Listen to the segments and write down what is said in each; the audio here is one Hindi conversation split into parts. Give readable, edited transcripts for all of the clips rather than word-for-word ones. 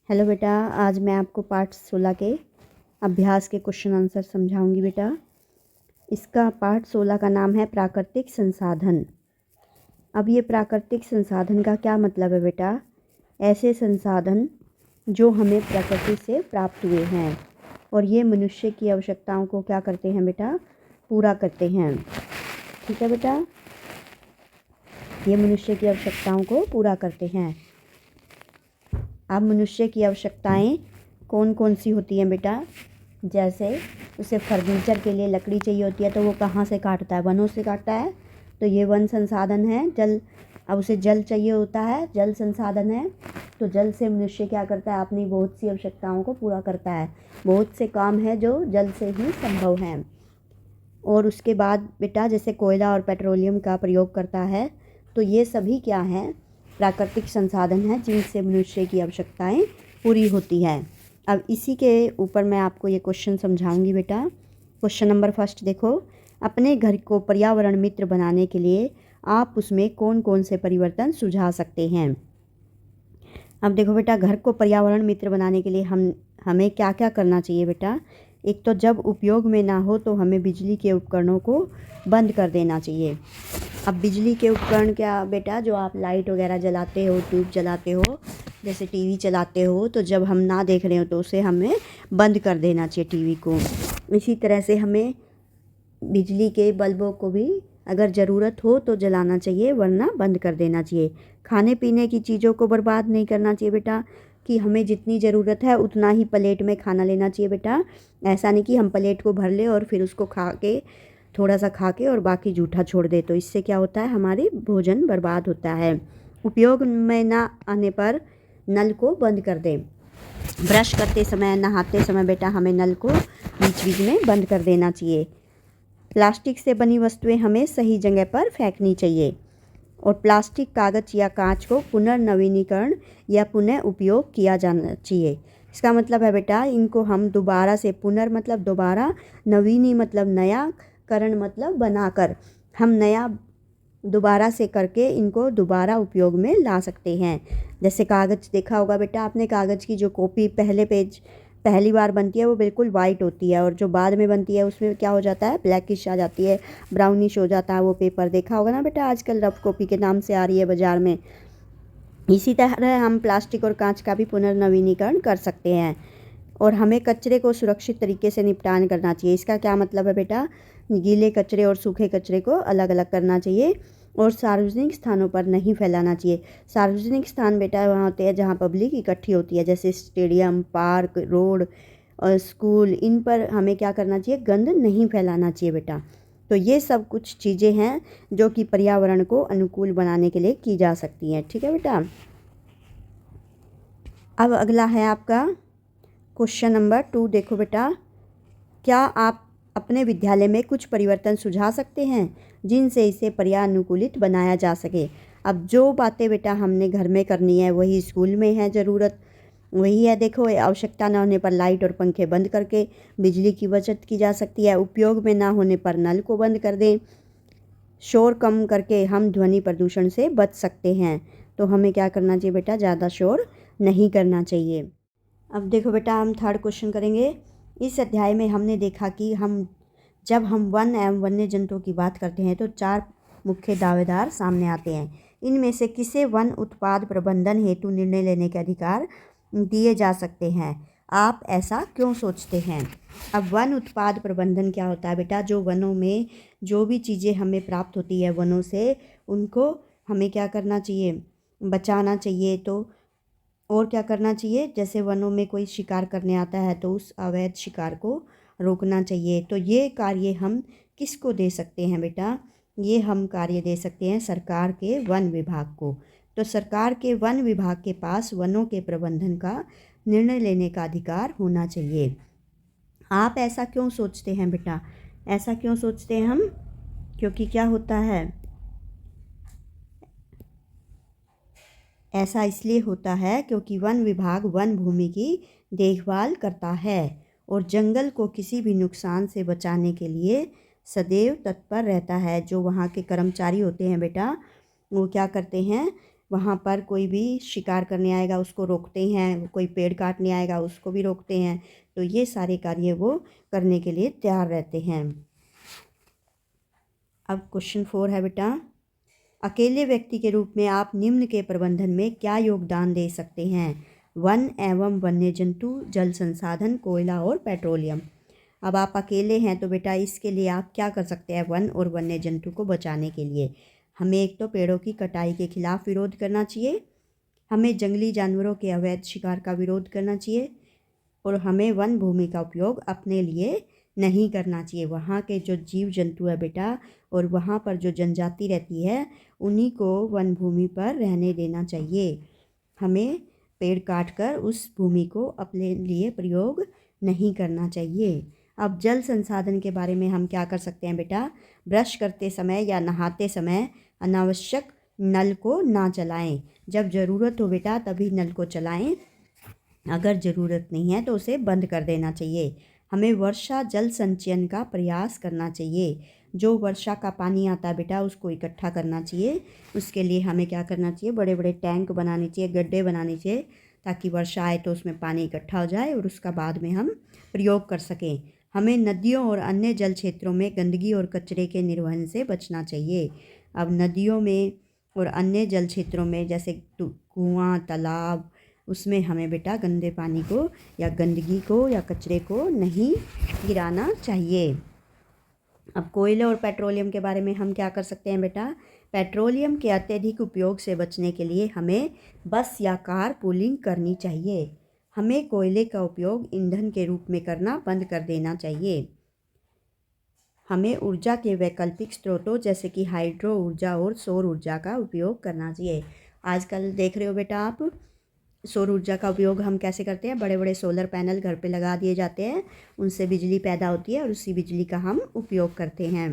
हेलो बेटा, आज मैं आपको पाठ 16 के अभ्यास के क्वेश्चन आंसर समझाऊंगी बेटा। इसका पाठ 16 का नाम है प्राकृतिक संसाधन। अब ये प्राकृतिक संसाधन का क्या मतलब है बेटा? ऐसे संसाधन जो हमें प्रकृति से प्राप्त हुए हैं और ये मनुष्य की आवश्यकताओं को क्या करते हैं बेटा? पूरा करते हैं। ठीक है बेटा, ये मनुष्य की आवश्यकताओं को पूरा करते हैं। अब मनुष्य की आवश्यकताएं कौन कौन सी होती हैं बेटा? जैसे उसे फर्नीचर के लिए लकड़ी चाहिए होती है तो वो कहाँ से काटता है? वनों से काटता है, तो ये वन संसाधन है। जल, अब उसे जल चाहिए होता है, जल संसाधन है। तो जल से मनुष्य क्या करता है? अपनी बहुत सी आवश्यकताओं को पूरा करता है। बहुत से काम है जो जल से ही संभव हैं। और उसके बाद बेटा जैसे कोयला और पेट्रोलियम का प्रयोग करता है, तो ये सभी क्या हैं? प्राकृतिक संसाधन है जिनसे मनुष्य की आवश्यकताएं पूरी होती है। अब इसी के ऊपर मैं आपको ये क्वेश्चन समझाऊंगी बेटा। क्वेश्चन नंबर फर्स्ट देखो, अपने घर को पर्यावरण मित्र बनाने के लिए आप उसमें कौन कौन से परिवर्तन सुझा सकते हैं? अब देखो बेटा, घर को पर्यावरण मित्र बनाने के लिए हमें क्या क्या करना चाहिए बेटा? एक तो जब उपयोग में ना हो तो हमें बिजली के उपकरणों को बंद कर देना चाहिए। अब बिजली के उपकरण क्या बेटा? जो आप लाइट वगैरह जलाते हो, ट्यूब जलाते हो, जैसे टीवी चलाते हो, तो जब हम ना देख रहे हो तो उसे हमें बंद कर देना चाहिए टीवी को। इसी तरह से हमें बिजली के बल्बों को भी अगर ज़रूरत हो तो जलाना चाहिए, वरना बंद कर देना चाहिए। खाने पीने की चीज़ों को बर्बाद नहीं करना चाहिए बेटा, कि हमें जितनी ज़रूरत है उतना ही प्लेट में खाना लेना चाहिए बेटा। ऐसा नहीं कि हम प्लेट को भर ले और फिर उसको थोड़ा सा खा के और बाकी जूठा छोड़ दे, तो इससे क्या होता है? हमारी भोजन बर्बाद होता है। उपयोग में ना आने पर नल को बंद कर दें। ब्रश करते समय, नहाते समय बेटा हमें नल को बीच बीच में बंद कर देना चाहिए। प्लास्टिक से बनी वस्तुएं हमें सही जगह पर फेंकनी चाहिए। और प्लास्टिक, कागज़ या कांच को पुनर्नवीनीकरण या पुनः उपयोग किया जाना चाहिए। इसका मतलब है बेटा, इनको हम दोबारा से, मतलब दोबारा, नवीनी मतलब नया, करण मतलब बनाकर, हम नया दोबारा से करके इनको दोबारा उपयोग में ला सकते हैं। जैसे कागज़ देखा होगा बेटा आपने, कागज़ की जो कॉपी पहली बार बनती है वो बिल्कुल वाइट होती है, और जो बाद में बनती है उसमें क्या हो जाता है? ब्लैकिश आ जाती है, ब्राउनिश हो जाता है वो पेपर। देखा होगा ना बेटा, आजकल रफ कॉपी के नाम से आ रही है बाज़ार में। इसी तरह हम प्लास्टिक और कांच का भी पुनर्नवीनीकरण कर सकते हैं। और हमें कचरे को सुरक्षित तरीके से निपटान करना चाहिए। इसका क्या मतलब है बेटा? गीले कचरे और सूखे कचरे को अलग अलग करना चाहिए और सार्वजनिक स्थानों पर नहीं फैलाना चाहिए। सार्वजनिक स्थान बेटा वहाँ होते हैं जहाँ पब्लिक इकट्ठी होती है, जैसे स्टेडियम, पार्क, रोड और स्कूल। इन पर हमें क्या करना चाहिए? गंद नहीं फैलाना चाहिए बेटा। तो ये सब कुछ चीज़ें हैं जो कि पर्यावरण को अनुकूल बनाने के लिए की जा सकती हैं। ठीक है बेटा। अब अगला है आपका क्वेश्चन नंबर 2। देखो बेटा, क्या आप अपने विद्यालय में कुछ परिवर्तन सुझा सकते हैं जिनसे इसे पर्यानुकूलित बनाया जा सके? अब जो बातें बेटा हमने घर में करनी है वही स्कूल में है, ज़रूरत वही है। देखो, आवश्यकता ना होने पर लाइट और पंखे बंद करके बिजली की बचत की जा सकती है। उपयोग में ना होने पर नल को बंद कर दें। शोर कम करके हम ध्वनि प्रदूषण से बच सकते हैं। तो हमें क्या करना चाहिए बेटा? ज़्यादा शोर नहीं करना चाहिए। अब देखो बेटा, हम थर्ड क्वेश्चन करेंगे। इस अध्याय में हमने देखा कि जब हम वन एवं वन्य जंतुओं की बात करते हैं तो 4 मुख्य दावेदार सामने आते हैं। इनमें से किसे वन उत्पाद प्रबंधन हेतु निर्णय लेने के अधिकार दिए जा सकते हैं? आप ऐसा क्यों सोचते हैं? अब वन उत्पाद प्रबंधन क्या होता है बेटा? जो वनों में जो भी चीज़ें हमें प्राप्त होती है वनों से, उनको हमें क्या करना चाहिए? बचाना चाहिए। तो और क्या करना चाहिए? जैसे वनों में कोई शिकार करने आता है तो उस अवैध शिकार को रोकना चाहिए। तो ये कार्य हम किसको दे सकते हैं बेटा? ये हम कार्य दे सकते हैं सरकार के वन विभाग को। तो सरकार के वन विभाग के पास वनों के प्रबंधन का निर्णय लेने का अधिकार होना चाहिए। आप ऐसा क्यों सोचते हैं बेटा? ऐसा क्यों सोचते हैं हम? क्योंकि क्या होता है, ऐसा इसलिए होता है क्योंकि वन विभाग वन भूमि की देखभाल करता है और जंगल को किसी भी नुकसान से बचाने के लिए सदैव तत्पर रहता है। जो वहाँ के कर्मचारी होते हैं बेटा, वो क्या करते हैं? वहाँ पर कोई भी शिकार करने आएगा उसको रोकते हैं, कोई पेड़ काटने आएगा उसको भी रोकते हैं। तो ये सारे कार्य वो करने के लिए तैयार रहते हैं। अब क्वेश्चन 4 है बेटा, अकेले व्यक्ति के रूप में आप निम्न के प्रबंधन में क्या योगदान दे सकते हैं? वन एवं वन्य जंतु, जल संसाधन, कोयला और पेट्रोलियम। अब आप अकेले हैं तो बेटा इसके लिए आप क्या कर सकते हैं? वन और वन्य जंतु को बचाने के लिए हमें एक तो पेड़ों की कटाई के खिलाफ विरोध करना चाहिए, हमें जंगली जानवरों के अवैध शिकार का विरोध करना चाहिए और हमें वन भूमि का उपयोग अपने लिए नहीं करना चाहिए। वहाँ के जो जीव जंतु है बेटा और वहाँ पर जो जनजाति रहती है उन्हीं को वन भूमि पर रहने देना चाहिए। हमें पेड़ काटकर उस भूमि को अपने लिए प्रयोग नहीं करना चाहिए। अब जल संसाधन के बारे में हम क्या कर सकते हैं बेटा? ब्रश करते समय या नहाते समय अनावश्यक नल को ना चलाएं। जब ज़रूरत हो बेटा तभी नल को चलाएं, अगर ज़रूरत नहीं है तो उसे बंद कर देना चाहिए। हमें वर्षा जल संचयन का प्रयास करना चाहिए। जो वर्षा का पानी आता है बेटा उसको इकट्ठा करना चाहिए। उसके लिए हमें क्या करना चाहिए? बड़े बड़े टैंक बनाने चाहिए, गड्ढे बनाने चाहिए, ताकि वर्षा आए तो उसमें पानी इकट्ठा हो जाए और उसका बाद में हम प्रयोग कर सकें। हमें नदियों और अन्य जल क्षेत्रों में गंदगी और कचरे के निर्वहन से बचना चाहिए। अब नदियों में और अन्य जल क्षेत्रों में जैसे कुआं, तालाब, उसमें हमें बेटा गंदे पानी को या गंदगी को या कचरे को नहीं गिराना चाहिए। अब कोयले और पेट्रोलियम के बारे में हम क्या कर सकते हैं बेटा? पेट्रोलियम के अत्यधिक उपयोग से बचने के लिए हमें बस या कार पूलिंग करनी चाहिए। हमें कोयले का उपयोग ईंधन के रूप में करना बंद कर देना चाहिए। हमें ऊर्जा के वैकल्पिक स्रोतों जैसे कि हाइड्रो ऊर्जा और सौर ऊर्जा का उपयोग करना चाहिए। आजकल देख रहे हो बेटा आप, सौर ऊर्जा का उपयोग हम कैसे करते हैं? बड़े बड़े सोलर पैनल घर पे लगा दिए जाते हैं, उनसे बिजली पैदा होती है और उसी बिजली का हम उपयोग करते हैं।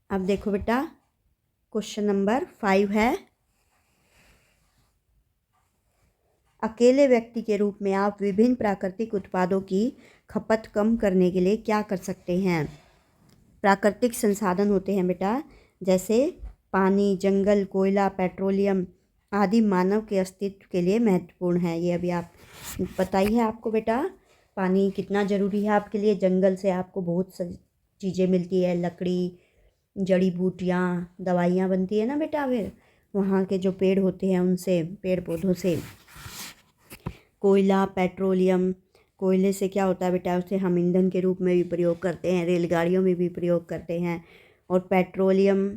अब देखो बेटा क्वेश्चन नंबर 5 है, अकेले व्यक्ति के रूप में आप विभिन्न प्राकृतिक उत्पादों की खपत कम करने के लिए क्या कर सकते हैं? प्राकृतिक संसाधन होते हैं बेटा जैसे पानी, जंगल, कोयला, पेट्रोलियम आदि मानव के अस्तित्व के लिए महत्वपूर्ण है। ये अभी आप पता ही है आपको बेटा, पानी कितना ज़रूरी है आपके लिए। जंगल से आपको बहुत सारी चीज़ें मिलती है, लकड़ी, जड़ी बूटियाँ, दवाइयाँ बनती है ना बेटा। फिर वहाँ के जो पेड़ होते हैं उनसे, पेड़ पौधों से। कोयला, पेट्रोलियम, कोयले से क्या होता है बेटा? उसे हम ईंधन के रूप में भी प्रयोग करते हैं, रेलगाड़ियों में भी प्रयोग करते हैं। और पेट्रोलियम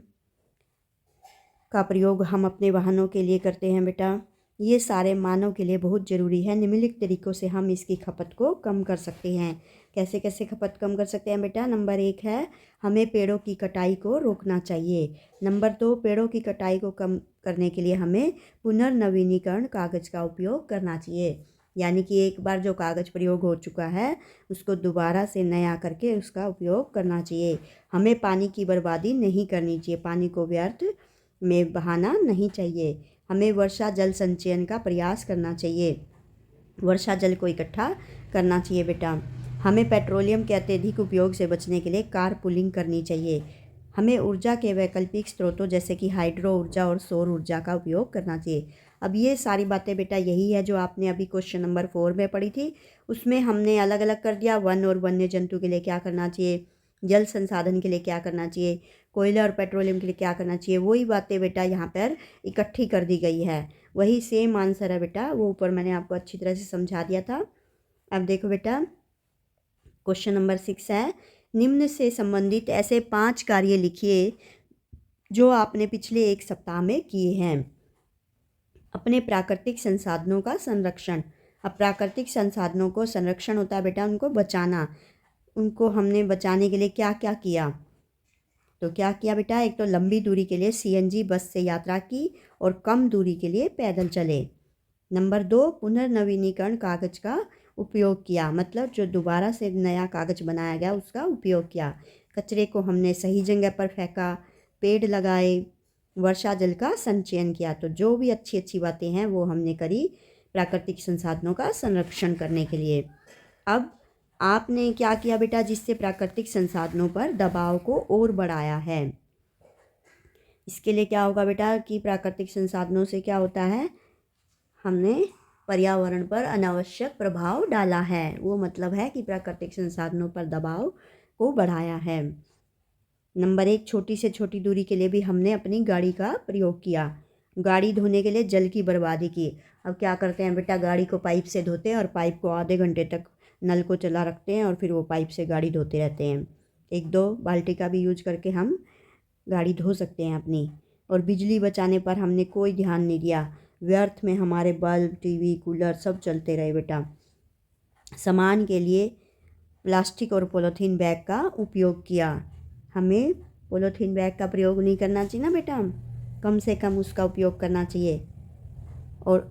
का प्रयोग हम अपने वाहनों के लिए करते हैं बेटा। ये सारे मानव के लिए बहुत ज़रूरी है। निम्नलिखित तरीक़ों से हम इसकी खपत को कम कर सकते हैं। कैसे कैसे खपत कम कर सकते हैं बेटा? नंबर 1 है, हमें पेड़ों की कटाई को रोकना चाहिए। नंबर 2, पेड़ों की कटाई को कम करने के लिए हमें पुनर्नवीनीकरण कागज़ का उपयोग करना चाहिए। यानी कि एक बार जो कागज़ प्रयोग हो चुका है उसको दोबारा से नया करके उसका उपयोग करना चाहिए। हमें पानी की बर्बादी नहीं करनी चाहिए, पानी को व्यर्थ में बहाना नहीं चाहिए। हमें वर्षा जल संचयन का प्रयास करना चाहिए, वर्षा जल को इकट्ठा करना चाहिए बेटा। हमें पेट्रोलियम के अत्यधिक उपयोग से बचने के लिए कार पूलिंग करनी चाहिए। हमें ऊर्जा के वैकल्पिक स्रोतों जैसे कि हाइड्रो ऊर्जा और सौर ऊर्जा का उपयोग करना चाहिए। अब ये सारी बातें बेटा यही है जो आपने अभी क्वेश्चन नंबर 4 में पढ़ी थी। उसमें हमने अलग अलग कर दिया, वन और वन्य जंतु के लिए क्या करना चाहिए, जल संसाधन के लिए क्या करना चाहिए, कोयला और पेट्रोलियम के लिए क्या करना चाहिए। वही बातें बेटा यहाँ पर इकट्ठी कर दी गई है, वही सेम आंसर है बेटा। वो ऊपर मैंने आपको अच्छी तरह से समझा दिया था। अब देखो बेटा क्वेश्चन नंबर 6 है, निम्न से संबंधित ऐसे 5 कार्य लिखिए जो आपने पिछले 1 सप्ताह में किए हैं। अपने प्राकृतिक संसाधनों का संरक्षण। अब प्राकृतिक संसाधनों को संरक्षण होता है बेटा उनको बचाना। उनको हमने बचाने के लिए क्या क्या किया? तो क्या किया बेटा? एक तो लंबी दूरी के लिए सीएनजी बस से यात्रा की और कम दूरी के लिए पैदल चले। नंबर 2, पुनर्नवीनीकरण कागज़ का उपयोग किया, मतलब जो दोबारा से नया कागज़ बनाया गया उसका उपयोग किया। कचरे को हमने सही जगह पर फेंका, पेड़ लगाए, वर्षा जल का संचयन किया। तो जो भी अच्छी अच्छी बातें हैं वो हमने करी प्राकृतिक संसाधनों का संरक्षण करने के लिए। अब आपने क्या किया बेटा जिससे प्राकृतिक संसाधनों पर दबाव को और बढ़ाया है? इसके लिए क्या होगा बेटा कि प्राकृतिक संसाधनों से क्या होता है, हमने पर्यावरण पर अनावश्यक प्रभाव डाला है। वो मतलब है कि प्राकृतिक संसाधनों पर दबाव को बढ़ाया है। नंबर 1, छोटी से छोटी दूरी के लिए भी हमने अपनी गाड़ी का प्रयोग किया। गाड़ी धोने के लिए जल की बर्बादी की। अब क्या करते हैं बेटा, गाड़ी को पाइप से धोते हैं और पाइप को आधे घंटे तक नल को चला रखते हैं और फिर वो पाइप से गाड़ी धोते रहते हैं। 1-2 बाल्टी का भी यूज करके हम गाड़ी धो सकते हैं अपनी। और बिजली बचाने पर हमने कोई ध्यान नहीं दिया। व्यर्थ में हमारे बल्ब, टीवी, कूलर सब चलते रहे बेटा। सामान के लिए प्लास्टिक और पॉलीथीन बैग का उपयोग किया। हमें पॉलीथीन बैग का प्रयोग नहीं करना चाहिए ना बेटा, कम से कम उसका उपयोग करना चाहिए। और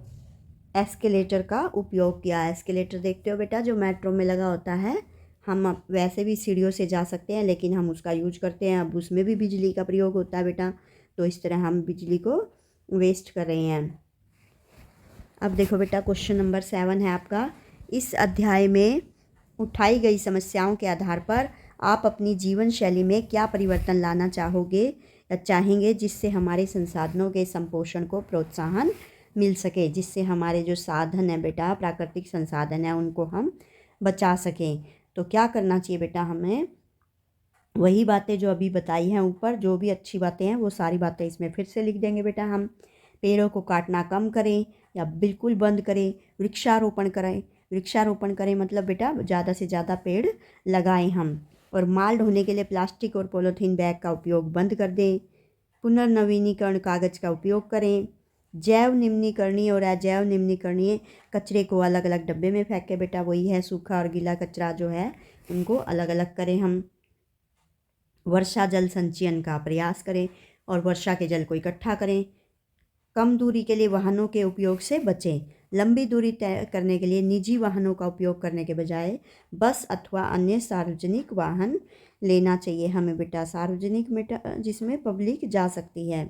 एस्केलेटर का उपयोग किया। एस्केलेटर देखते हो बेटा, जो मेट्रो में लगा होता है। हम अब वैसे भी सीढ़ियों से जा सकते हैं, लेकिन हम उसका यूज करते हैं, अब उसमें भी बिजली का प्रयोग होता है बेटा। तो इस तरह हम बिजली को वेस्ट कर रहे हैं। अब देखो बेटा, क्वेश्चन नंबर 7 है आपका। इस अध्याय में उठाई गई समस्याओं के आधार पर आप अपनी जीवन शैली में क्या परिवर्तन लाना चाहोगे या चाहेंगे, जिससे हमारे संसाधनों के संपोषण को प्रोत्साहन मिल सके, जिससे हमारे जो साधन है बेटा, प्राकृतिक संसाधन है, उनको हम बचा सकें। तो क्या करना चाहिए बेटा, हमें वही बातें जो अभी बताई हैं ऊपर, जो भी अच्छी बातें हैं वो सारी बातें इसमें फिर से लिख देंगे बेटा हम। पेड़ों को काटना कम करें या बिल्कुल बंद करें। वृक्षारोपण करें। वृक्षारोपण करें मतलब बेटा ज़्यादा से ज़्यादा पेड़ लगाएं हम। और माल ढोने के लिए प्लास्टिक और पॉलीथीन बैग का उपयोग बंद कर दें। पुनर्नवीनीकरण कागज़ का उपयोग करें। जैव निम्नीकरणीय और अजैव निम्नीकरणीय कचरे को अलग अलग डब्बे में फेंकें बेटा, वही है सूखा और गीला कचरा जो है उनको अलग अलग करें हम। वर्षा जल संचयन का प्रयास करें और वर्षा के जल को इकट्ठा करें। कम दूरी के लिए वाहनों के उपयोग से बचें। लंबी दूरी तय करने के लिए निजी वाहनों का उपयोग करने के बजाय बस अथवा अन्य सार्वजनिक वाहन लेना चाहिए हमें बेटा। सार्वजनिक बेटा जिसमें पब्लिक जा सकती है,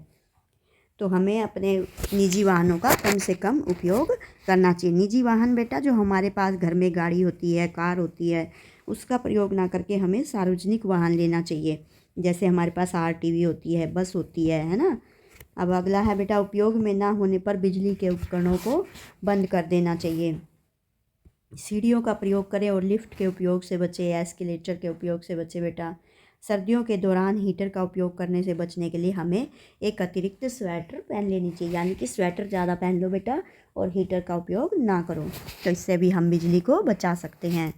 तो हमें अपने निजी वाहनों का कम से कम उपयोग करना चाहिए। निजी वाहन बेटा जो हमारे पास घर में गाड़ी होती है, कार होती है, उसका प्रयोग ना करके हमें सार्वजनिक वाहन लेना चाहिए। जैसे हमारे पास आरटीवी होती है, बस होती है ना। अब अगला है बेटा, उपयोग में ना होने पर बिजली के उपकरणों को बंद कर देना चाहिए। सीढ़ियों का प्रयोग करें और लिफ्ट के उपयोग से बचे, एस्केलेटर के उपयोग से बचे बेटा। सर्दियों के दौरान हीटर का उपयोग करने से बचने के लिए हमें एक अतिरिक्त स्वेटर पहन लेनी चाहिए, यानी कि स्वेटर ज़्यादा पहन लो बेटा और हीटर का उपयोग ना करो, तो इससे भी हम बिजली को बचा सकते हैं।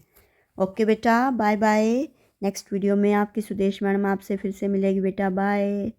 ओके बेटा, बाय बाय। नेक्स्ट वीडियो में आपकी सुदेश मैडम आपसे फिर से मिलेगी बेटा, बाय।